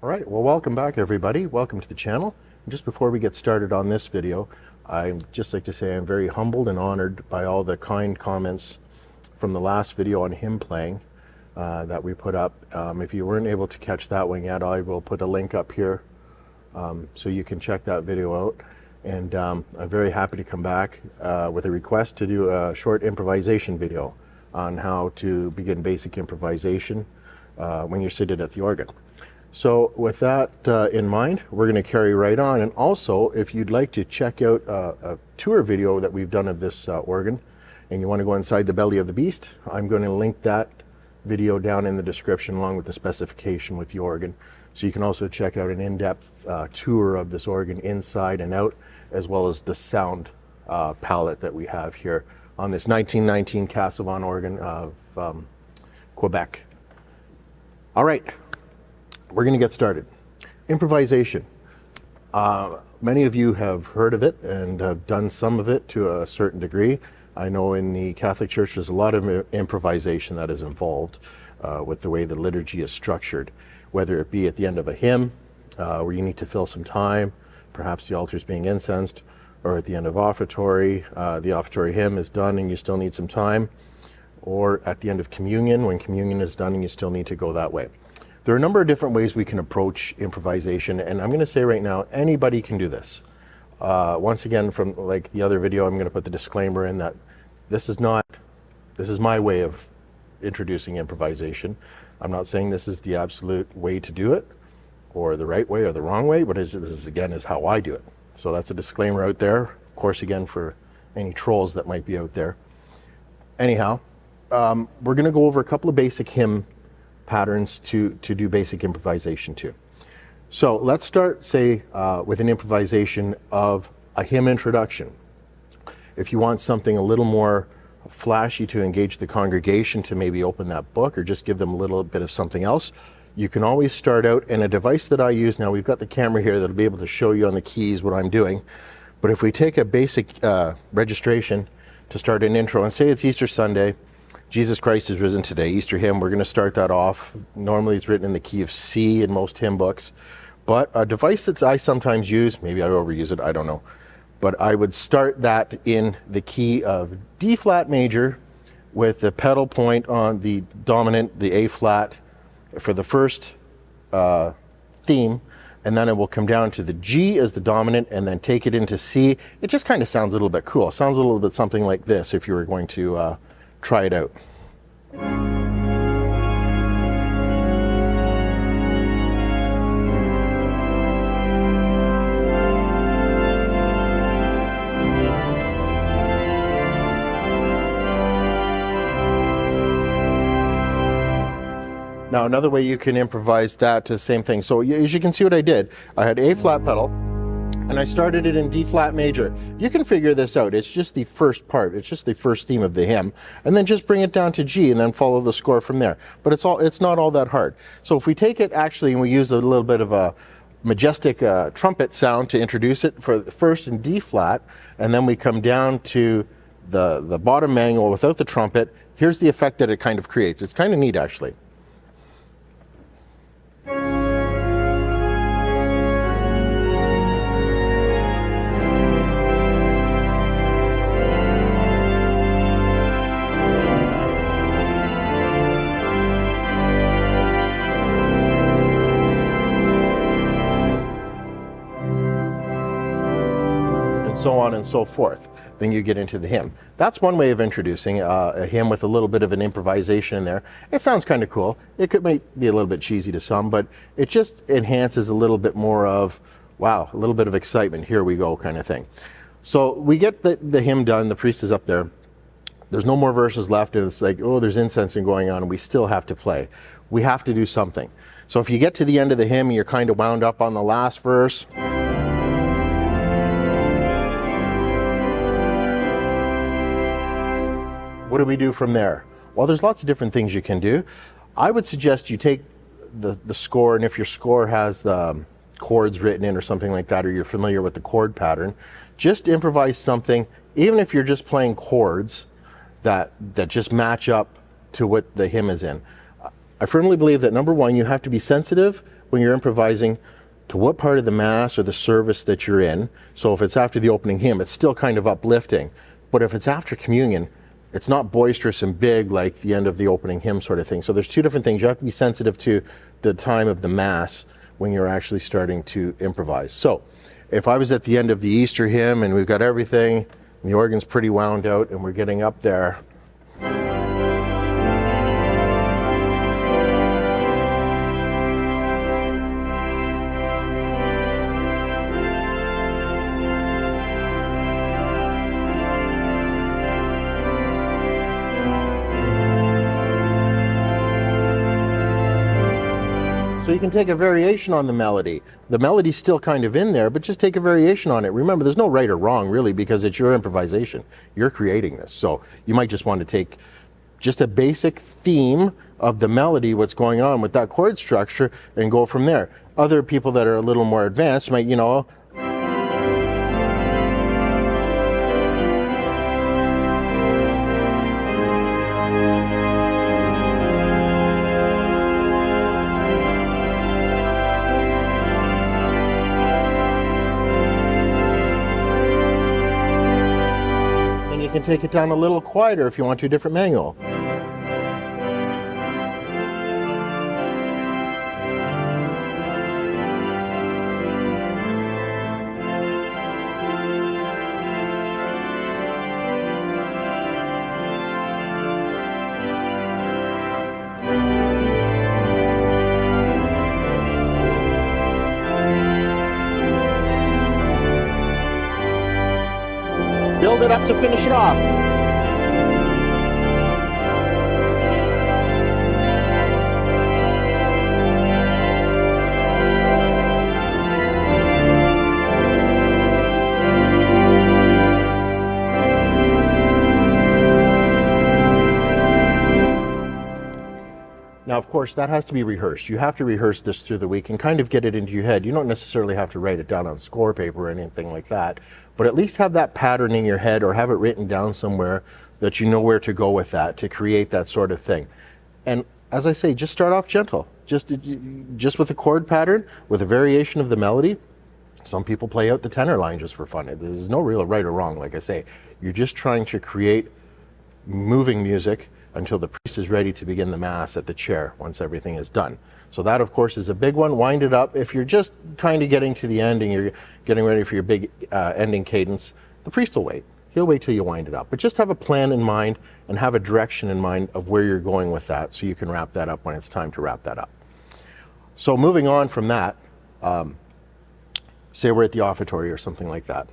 All right, well, welcome back everybody. Welcome to the channel. Just before we get started on this video, I'd just like to say I'm very humbled and honored by all the kind comments from the last video on hymn playing that we put up. If you weren't able to catch that one yet, I will put a link up here so you can check that video out. And I'm very happy to come back with a request to do a short improvisation video on how to begin basic improvisation when you're seated at the organ. So with that in mind, we're going to carry right on. And also, if you'd like to check out a tour video that we've done of this organ, and you want to go inside the belly of the beast, I'm going to link that video down in the description along with the specification with the organ. So you can also check out an in-depth tour of this organ inside and out, as well as the sound palette that we have here on this 1919 Casavant organ of Quebec. All right. We're going to get started. Improvisation. Many of you have heard of it and have done some of it to a certain degree. I know in the Catholic Church there's a lot of improvisation that is involved with the way the liturgy is structured, whether it be at the end of a hymn where you need to fill some time, perhaps the altar's being incensed, or at the end of offertory, the offertory hymn is done and you still need some time, or at the end of communion when communion is done and you still need to go that way. There are a number of different ways we can approach improvisation, and I'm going to say right now, anybody can do this. Once again, from like the other video, I'm going to put the disclaimer in that this is my way of introducing improvisation. I'm not saying this is the absolute way to do it, or the right way or the wrong way, but this is again is how I do it. So that's a disclaimer out there, of course, again, for any trolls that might be out there. Anyhow, we're going to go over a couple of basic hymn patterns to do basic improvisation to. So let's start, say, with an improvisation of a hymn introduction. If you want something a little more flashy to engage the congregation, to maybe open that book or just give them a little bit of something else, you can always start out. And a device that I use now, we've got the camera here that'll be able to show you on the keys what I'm doing. But if we take a basic registration to start an intro, and say it's Easter Sunday, Jesus Christ is risen today, Easter hymn, we're going to start that off. Normally it's written in the key of C in most hymn books, but a device that I sometimes use, maybe I overuse it, I don't know, but I would start that in the key of D flat major with the pedal point on the dominant, the A flat, for the first theme, and then it will come down to the G as the dominant and then take it into C. It just kind of sounds a little bit cool. It sounds a little bit something like this if you were going to try it out. Now another way you can improvise that to the same thing. So as you can see what I did, I had A flat pedal, and I started it in D flat major. You can figure this out. It's just the first part. It's just the first theme of the hymn. And then just bring it down to G and then follow the score from there. But it's not all that hard. So if we take it actually and we use a little bit of a majestic trumpet sound to introduce it for the first in D flat, and then we come down to the bottom manual without the trumpet, here's the effect that it kind of creates. It's kind of neat actually. So on and so forth. Then you get into the hymn. That's one way of introducing a hymn with a little bit of an improvisation in there. It sounds kind of cool. It might be a little bit cheesy to some, but it just enhances a little bit more of, wow, a little bit of excitement, here we go kind of thing. So we get the hymn done, the priest is up there, there's no more verses left, and it's like, oh, there's incensing going on, and we still have to play. We have to do something. So if you get to the end of the hymn and you're kind of wound up on the last verse, what do we do from there? Well, there's lots of different things you can do. I would suggest you take the score, and if your score has the chords written in or something like that, or you're familiar with the chord pattern, just improvise something, even if you're just playing chords that just match up to what the hymn is in. I firmly believe that number one, you have to be sensitive when you're improvising to what part of the Mass or the service that you're in. So if it's after the opening hymn, it's still kind of uplifting. But if it's after communion, it's not boisterous and big like the end of the opening hymn sort of thing. So there's two different things. You have to be sensitive to the time of the Mass when you're actually starting to improvise. So if I was at the end of the Easter hymn and we've got everything, and the organ's pretty wound out and we're getting up there, so you can take a variation on the melody. The melody's still kind of in there, but just take a variation on it. Remember, there's no right or wrong, really, because it's your improvisation. You're creating this. So you might just want to take just a basic theme of the melody, what's going on with that chord structure, and go from there. Other people that are a little more advanced might, you know, can take it down a little quieter if you want to, a different manual. Build it up to finish it off. Now, of course, that has to be rehearsed. You have to rehearse this through the week and kind of get it into your head. You don't necessarily have to write it down on score paper or anything like that, but at least have that pattern in your head or have it written down somewhere that you know where to go with that to create that sort of thing. And as I say, just start off gentle. Just with a chord pattern, with a variation of the melody. Some people play out the tenor line just for fun. There's no real right or wrong, like I say. You're just trying to create moving music until the priest is ready to begin the Mass at the chair once everything is done. So that, of course, is a big one. Wind it up. If you're just kind of getting to the end and you're getting ready for your big ending cadence, the priest will wait. He'll wait till you wind it up. But just have a plan in mind and have a direction in mind of where you're going with that so you can wrap that up when it's time to wrap that up. So moving on from that, say we're at the offertory or something like that.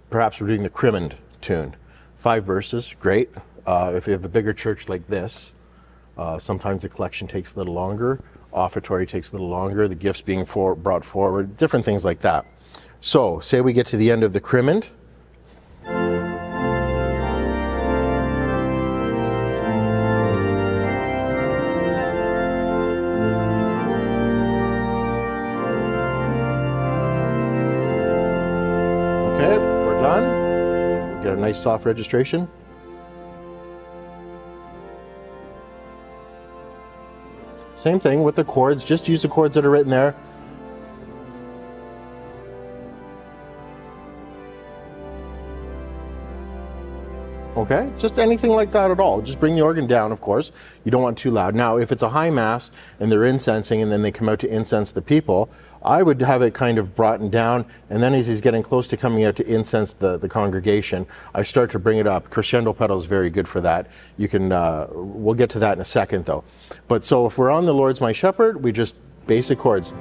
Perhaps we're doing the Crimond tune. 5 verses, great. If you have a bigger church like this, sometimes the collection takes a little longer, offertory takes a little longer, the gifts being brought forward, different things like that. So, say we get to the end of the Crimond. Okay, we're done. We get a nice soft registration. Same thing with the chords, just use the chords that are written there. Okay, just anything like that at all. Just bring the organ down, of course. You don't want too loud. Now, if it's a high Mass and they're incensing and then they come out to incense the people, I would have it kind of brought down, and then as he's getting close to coming out to incense the congregation, I start to bring it up. Crescendo pedal is very good for that. You can, we'll get to that in a second though. But so if we're on the Lord's My Shepherd, we just basic chords.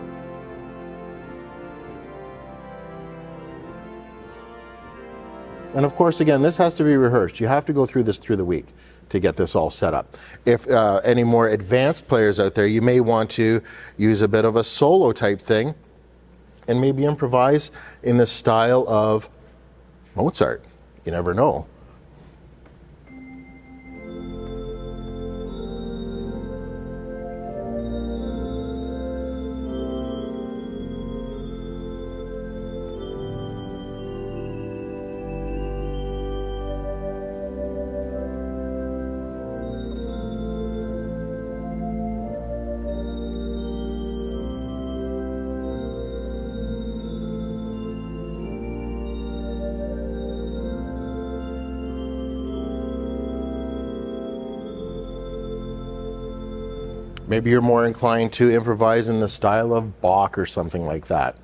And of course, again, this has to be rehearsed. You have to go through this through the week to get this all set up. If any more advanced players out there, you may want to use a bit of a solo type thing and maybe improvise in the style of Mozart. You never know. Maybe you're more inclined to improvise in the style of Bach or something like that.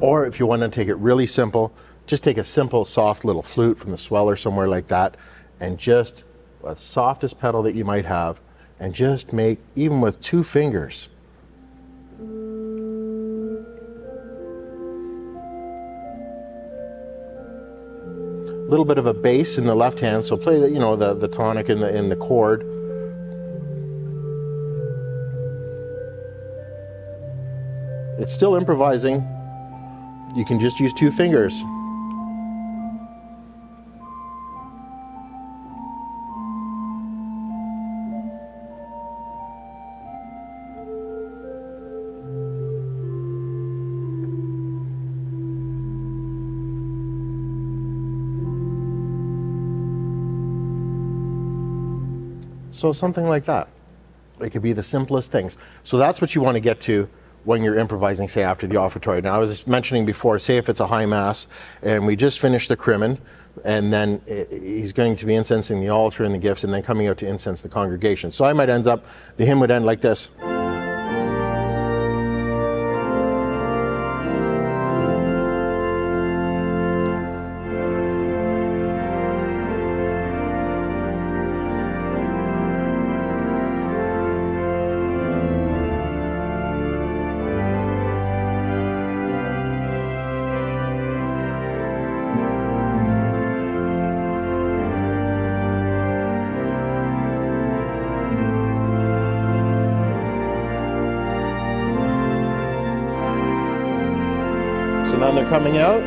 Or if you want to take it really simple, just take a simple soft little flute from the SWELL or somewhere like that, and just the softest pedal that you might have, and just make, even with 2 fingers, a little bit of a bass in the left hand, so play the, you know, the tonic in the chord. It's still improvising. You can just use 2 fingers. So something like that. It could be the simplest things. So that's what you want to get to when you're improvising, say, after the offertory. Now, I was mentioning before, say if it's a high mass and we just finished the Crimen, and then he's going to be incensing the altar and the gifts, and then coming out to incense the congregation. So I might end up, the hymn would end like this. So now they're coming out.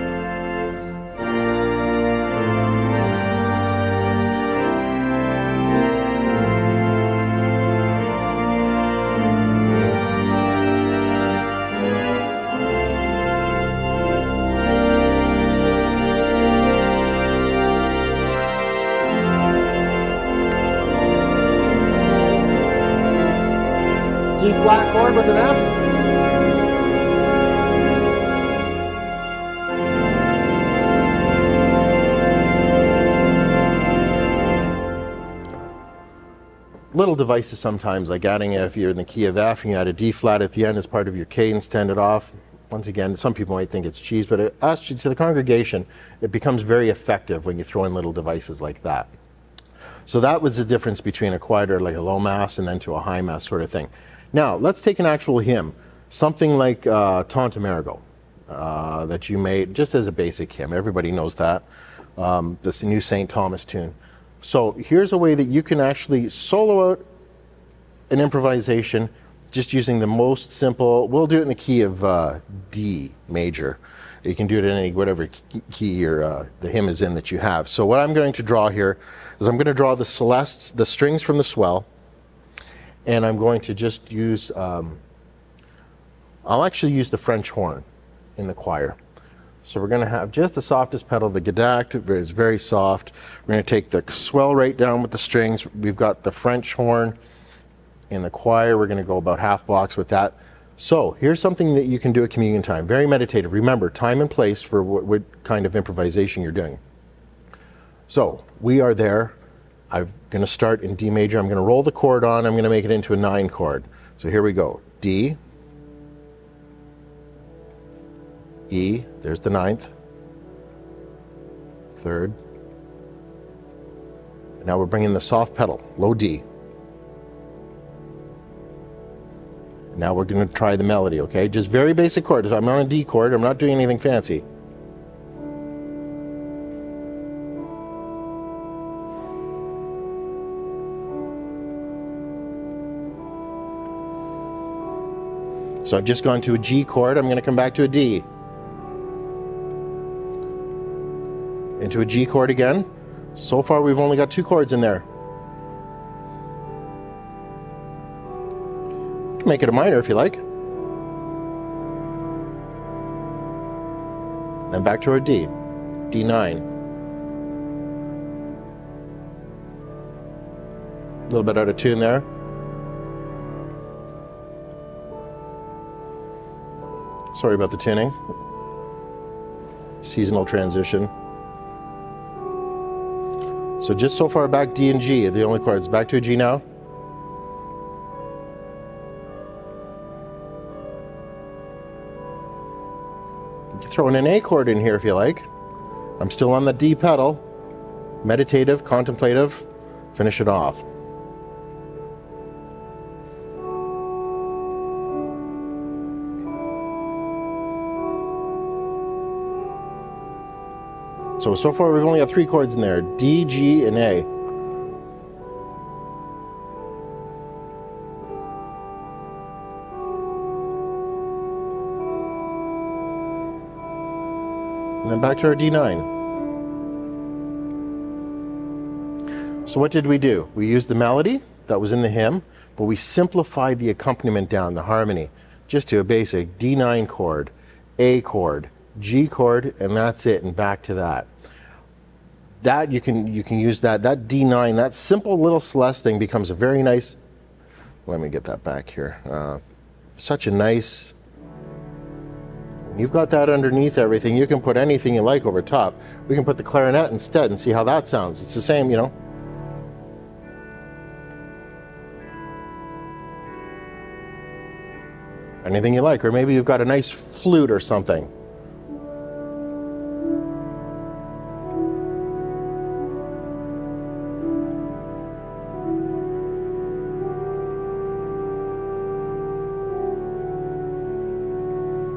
D flat chord with an F. Little devices sometimes, like adding, if you're in the key of F and you add a D flat at the end as part of your cadence to end it off. Once again, some people might think it's cheese, but to the congregation, it becomes very effective when you throw in little devices like that. So that was the difference between a quieter, like a low mass, and then to a high mass sort of thing. Now, let's take an actual hymn, something like Tante Marigot, that you made just as a basic hymn. Everybody knows that. This new St. Thomas tune. So here's a way that you can actually solo out an improvisation just using the most simple, we'll do it in the key of D major. You can do it in any, whatever key the hymn is in that you have. So what I'm going to draw here is I'm going to draw the celestes, the strings from the SWELL, and I'm going to just use, I'll actually use the French horn in the choir. So we're going to have just the softest pedal, the Gadact is very soft. We're going to take the SWELL right down with the strings. We've got the French horn in the choir. We're going to go about half blocks with that. So here's something that you can do at communion time. Very meditative. Remember, time and place for what kind of improvisation you're doing. So we are there. I'm going to start in D major. I'm going to roll the chord on. I'm going to make it into a 9 chord. So here we go. D, E, there's the 9th, 3rd. Now we're bringing the soft pedal, low D. Now we're going to try the melody, okay? Just very basic chord. I'm on a D chord. I'm not doing anything fancy. So I've just gone to a G chord. I'm going to come back to a D. Into a G chord again. So far we've only got 2 chords in there. can make it a minor if you like. Then back to our D, D9. A little bit out of tune there. Sorry about the tuning. Seasonal transition. So just so far back, D and G are the only chords. Back to a G now. You can throw in an A chord in here if you like. I'm still on the D pedal. Meditative, contemplative. Finish it off. So far we've only got 3 chords in there, D, G, and A. And then back to our D9. So what did we do? We used the melody that was in the hymn, but we simplified the accompaniment down, the harmony, just to a basic D9 chord, A chord, G chord, and that's it, and back to that. That you can use that D9, that simple little Celeste thing becomes a very nice, let me get that back here, such a nice, you've got that underneath everything, you can put anything you like over top. We can put the clarinet instead and see how that sounds. It's the same, you know. Anything you like, or maybe you've got a nice flute or something.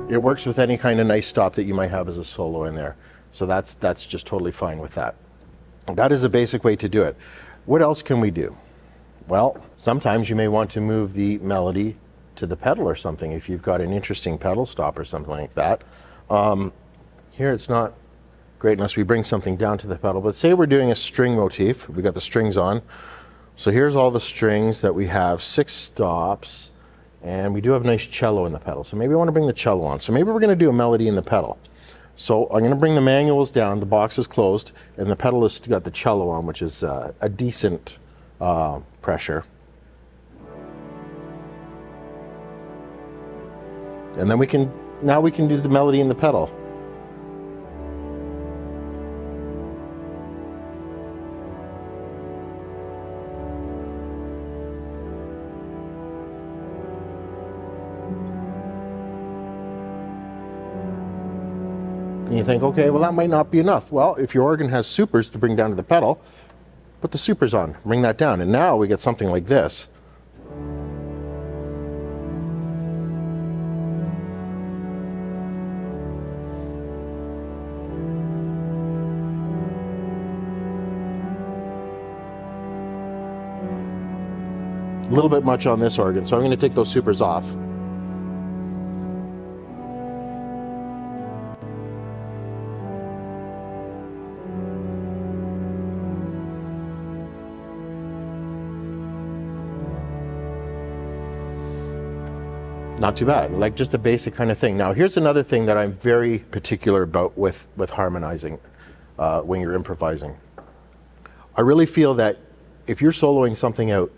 It works with any kind of nice stop that you might have as a solo in there. So that's just totally fine with that. That is a basic way to do it. What else can we do? Well, sometimes you may want to move the melody to the pedal or something if you've got an interesting pedal stop or something like that. Here it's not great unless we bring something down to the pedal, but say we're doing a string motif. We got the strings on. So here's all the strings that we have, 6 stops. And we do have a nice cello in the pedal. So maybe I want to bring the cello on. So maybe we're going to do a melody in the pedal. So I'm going to bring the manuals down, the box is closed, and the pedal has got the cello on, which is a decent pressure. And then now we can do the melody in the pedal. And you think, okay, well that might not be enough. Well, if your organ has supers to bring down to the pedal, put the supers on, bring that down, and now we get something like this. A little bit much on this organ, so I'm going to take those supers off. Not too bad, like just a basic kind of thing. Now here's another thing that I'm very particular about with harmonizing when you're improvising. I really feel that if you're soloing something out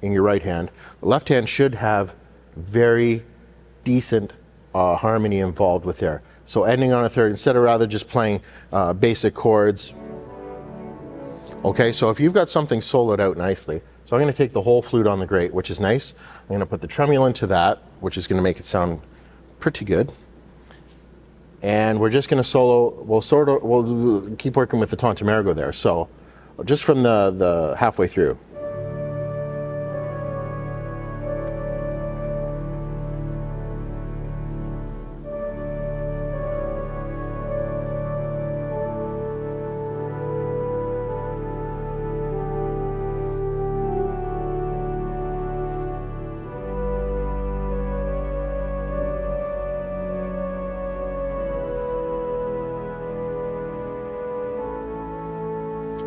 in your right hand, the left hand should have very decent harmony involved with there. So ending on a third instead of rather just playing basic chords. Okay, so if you've got something soloed out nicely, so I'm going to take the Hohlflute on the grate, which is nice. I'm going to put the Tremulant to that, which is going to make it sound pretty good. And we're just going to solo, we'll keep working with the Tantamergo there. So just from the halfway through.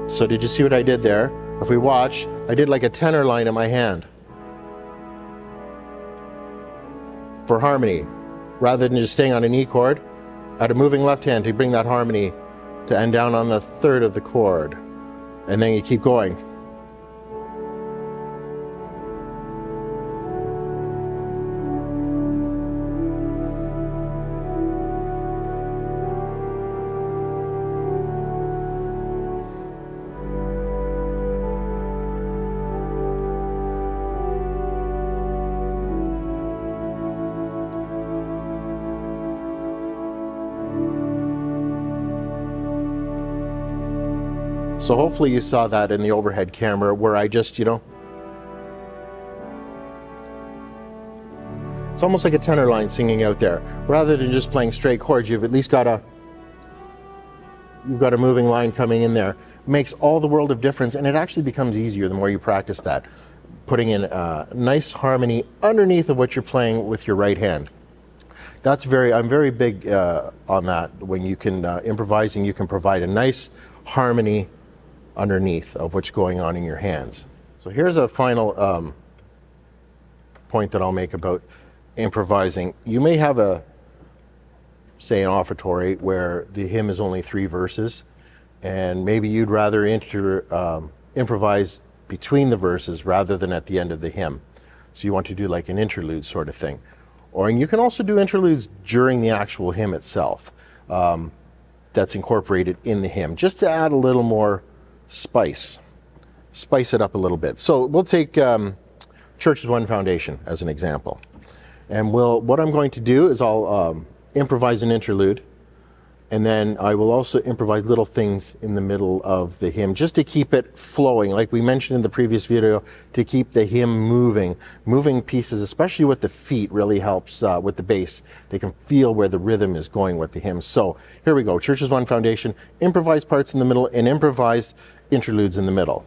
So did you see what I did there? If we watch, I did like a tenor line in my hand. for harmony. Rather than just staying on an E chord, at a moving left hand to bring that harmony to end down on the third of the chord. And then you keep going. So hopefully you saw that in the overhead camera where I just, it's almost like a tenor line singing out there. Rather than just playing straight chords, you've at least got a moving line coming in there. Makes all the world of difference, and it actually becomes easier the more you practice that. Putting in a nice harmony underneath of what you're playing with your right hand. I'm very big on that. When you can improvising, you can provide a nice harmony underneath of what's going on in your hands. So here's a final point that I'll make about improvising. You may have say an offertory where the hymn is only 3 verses, and maybe you'd rather improvise between the verses rather than at the end of the hymn. So you want to do like an interlude sort of thing. And you can also do interludes during the actual hymn itself that's incorporated in the hymn, just to add a little more spice it up a little bit. So we'll take Church as One Foundation as an example, and what I'm going to do is I'll improvise an interlude, and then I will also improvise little things in the middle of the hymn just to keep it flowing, like we mentioned in the previous video, to keep the hymn moving pieces, especially with the feet, really helps with the bass. They can feel where the rhythm is going with the hymn. So here we go. Church as One Foundation, improvised parts in the middle and improvised interludes in the middle.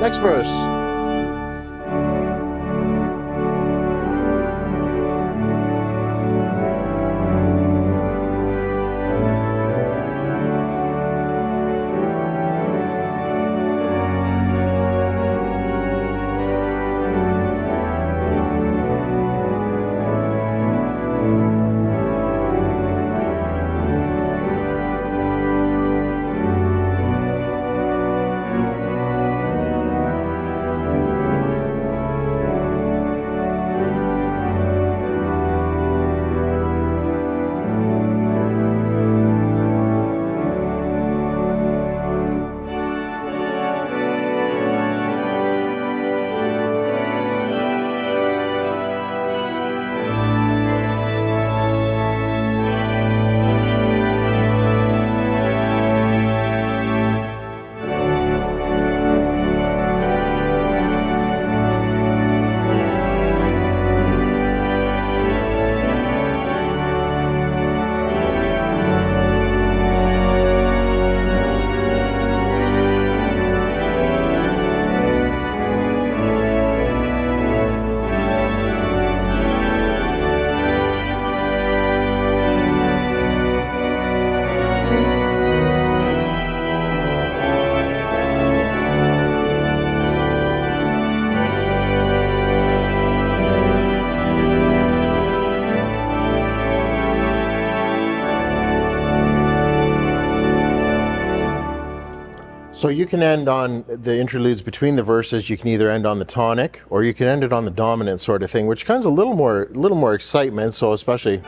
Next verse. So you can end on the interludes between the verses. You can either end on the tonic, or you can end it on the dominant sort of thing, which comes a little more excitement. So especially.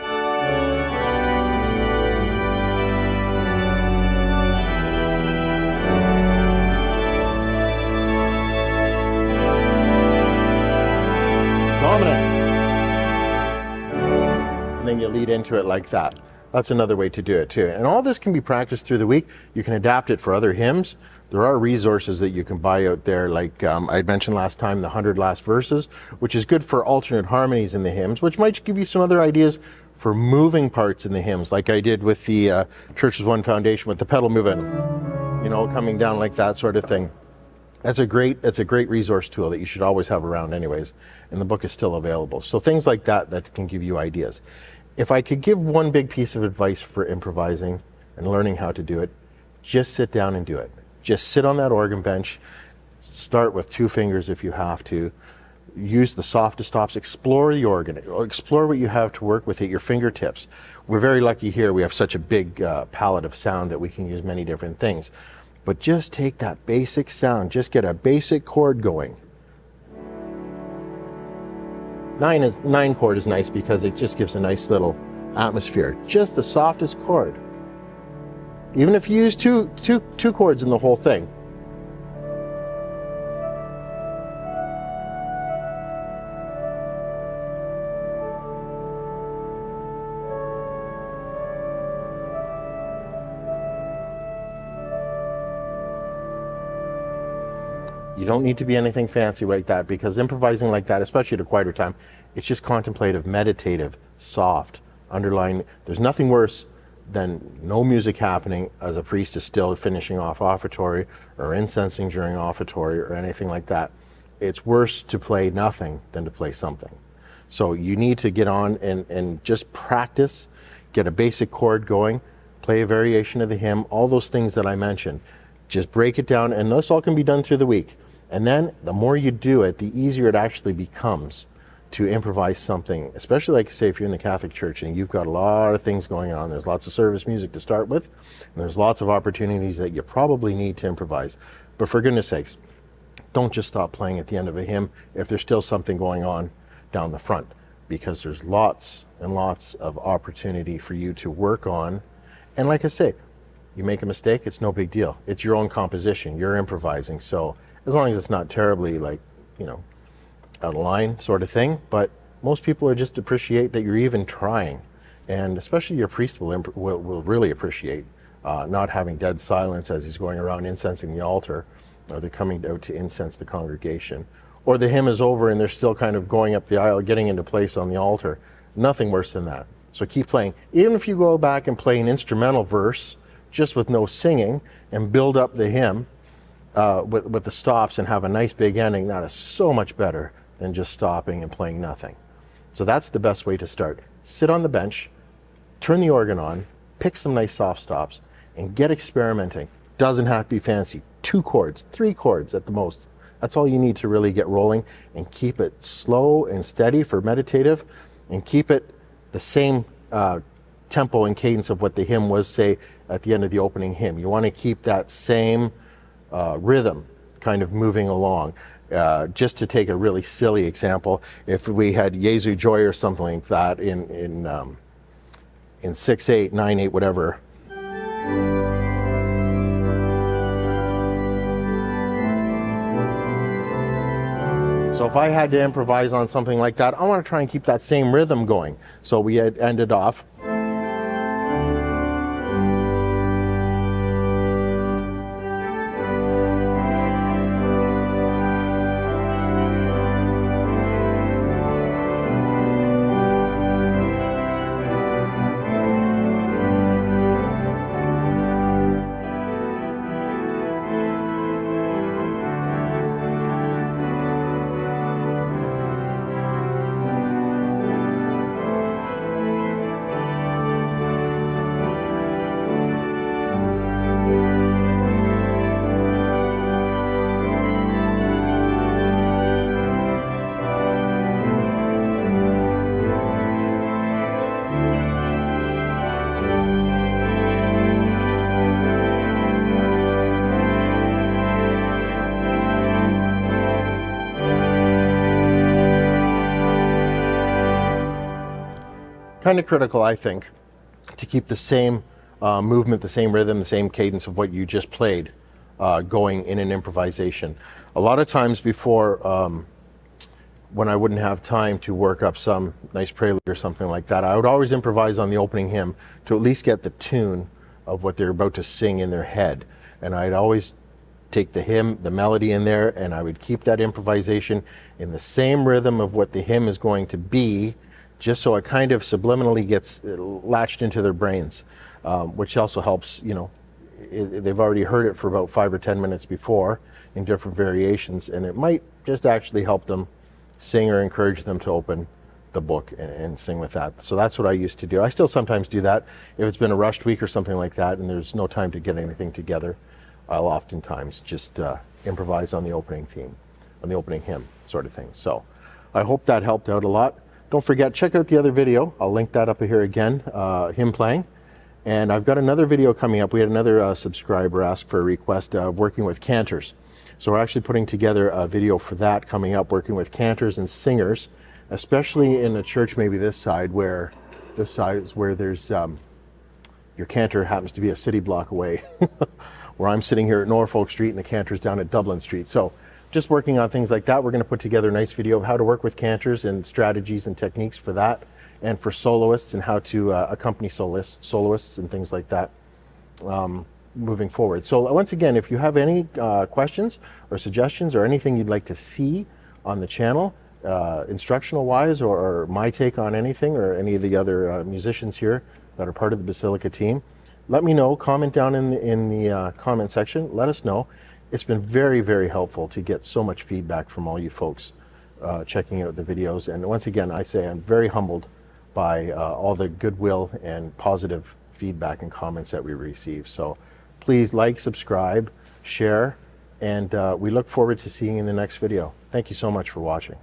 then you lead into it like that. That's another way to do it too. And all this can be practiced through the week. You can adapt it for other hymns. There are resources that you can buy out there, like I mentioned last time, the 100 Last Verses, which is good for alternate harmonies in the hymns, which might give you some other ideas for moving parts in the hymns, like I did with the Church as One Foundation with the pedal moving, you know, coming down like that sort of thing. That's a great resource tool that you should always have around anyways, and the book is still available. So things like that can give you ideas. If I could give one big piece of advice for improvising and learning how to do it, just sit down and do it. Just sit on that organ bench, start with 2 fingers if you have to, use the softest stops, explore the organ, explore what you have to work with at your fingertips. We're very lucky here, we have such a big palette of sound that we can use many different things. But just take that basic sound, just get a basic chord going. 9 chord is nice because it just gives a nice little atmosphere. Just the softest chord. Even if you use two chords in the whole thing. You don't need to be anything fancy like that, because improvising like that, especially at a quieter time, it's just contemplative, meditative, soft, underlying. There's nothing worse than no music happening as a priest is still finishing off offertory or incensing during offertory or anything like that. It's worse to play nothing than to play something. So you need to get on and just practice, get a basic chord going, play a variation of the hymn, all those things that I mentioned. Just break it down, and this all can be done through the week. And then the more you do it, the easier it actually becomes to improvise something, especially like say if you're in the Catholic Church and you've got a lot of things going on. There's lots of service music to start with, and there's lots of opportunities that you probably need to improvise. But for goodness sakes, don't just stop playing at the end of a hymn if there's still something going on down the front, because there's lots and lots of opportunity for you to work on. And like I say, you make a mistake, it's no big deal. It's your own composition, you're improvising. So as long as it's not terribly, like, you know, out of line sort of thing, but most people are just appreciate that you're even trying, and especially your priest will really appreciate not having dead silence as he's going around incensing the altar, or they're coming out to incense the congregation, or the hymn is over and they're still kind of going up the aisle, getting into place on the altar. Nothing worse than that. So keep playing. Even if you go back and play an instrumental verse just with no singing and build up the hymn with the stops and have a nice big ending, that is so much better than just stopping and playing nothing. So that's the best way to start. Sit on the bench, turn the organ on, pick some nice soft stops, and get experimenting. Doesn't have to be fancy. 2 chords, 3 chords at the most. That's all you need to really get rolling, and keep it slow and steady for meditative, and keep it the same tempo and cadence of what the hymn was, say, at the end of the opening hymn. You want to keep that same rhythm kind of moving along. Just to take a really silly example, if we had Jesu Joy or something like that in 6/8, 9/8, whatever. So if I had to improvise on something like that, I want to try and keep that same rhythm going. So we had ended off. Kind of critical, I think, to keep the same movement, the same rhythm, the same cadence of what you just played going in an improvisation. A lot of times before when I wouldn't have time to work up some nice prelude or something like that, I would always improvise on the opening hymn to at least get the tune of what they're about to sing in their head. And I'd always take the hymn, the melody in there, and I would keep that improvisation in the same rhythm of what the hymn is going to be, just so it kind of subliminally gets latched into their brains, which also helps, you know, they've already heard it for about 5 or 10 minutes before in different variations, and it might just actually help them sing or encourage them to open the book and sing with that. So that's what I used to do. I still sometimes do that. If it's been a rushed week or something like that and there's no time to get anything together, I'll oftentimes just improvise on the opening theme, on the opening hymn sort of thing. So I hope that helped out a lot. Don't forget, check out the other video. I'll link that up here again, hymn playing. And I've got another video coming up. We had another subscriber ask for a request of working with cantors. So we're actually putting together a video for that coming up, working with cantors and singers, especially in a church maybe this side where there's your cantor happens to be a city block away, where I'm sitting here at Norfolk Street and the cantor's down at Dublin Street. So just working on things like that. We're going to put together a nice video of how to work with cantors and strategies and techniques for that, and for soloists and how to accompany soloists and things like that moving forward. So once again, if you have any questions or suggestions or anything you'd like to see on the channel, instructional wise, or my take on anything, or any of the other musicians here that are part of the Basilica team, let me know. Comment down in the comment section. Let us know. It's been very, very helpful to get so much feedback from all you folks checking out the videos. And once again, I say I'm very humbled by all the goodwill and positive feedback and comments that we receive. So please like, subscribe, share, and we look forward to seeing you in the next video. Thank you so much for watching.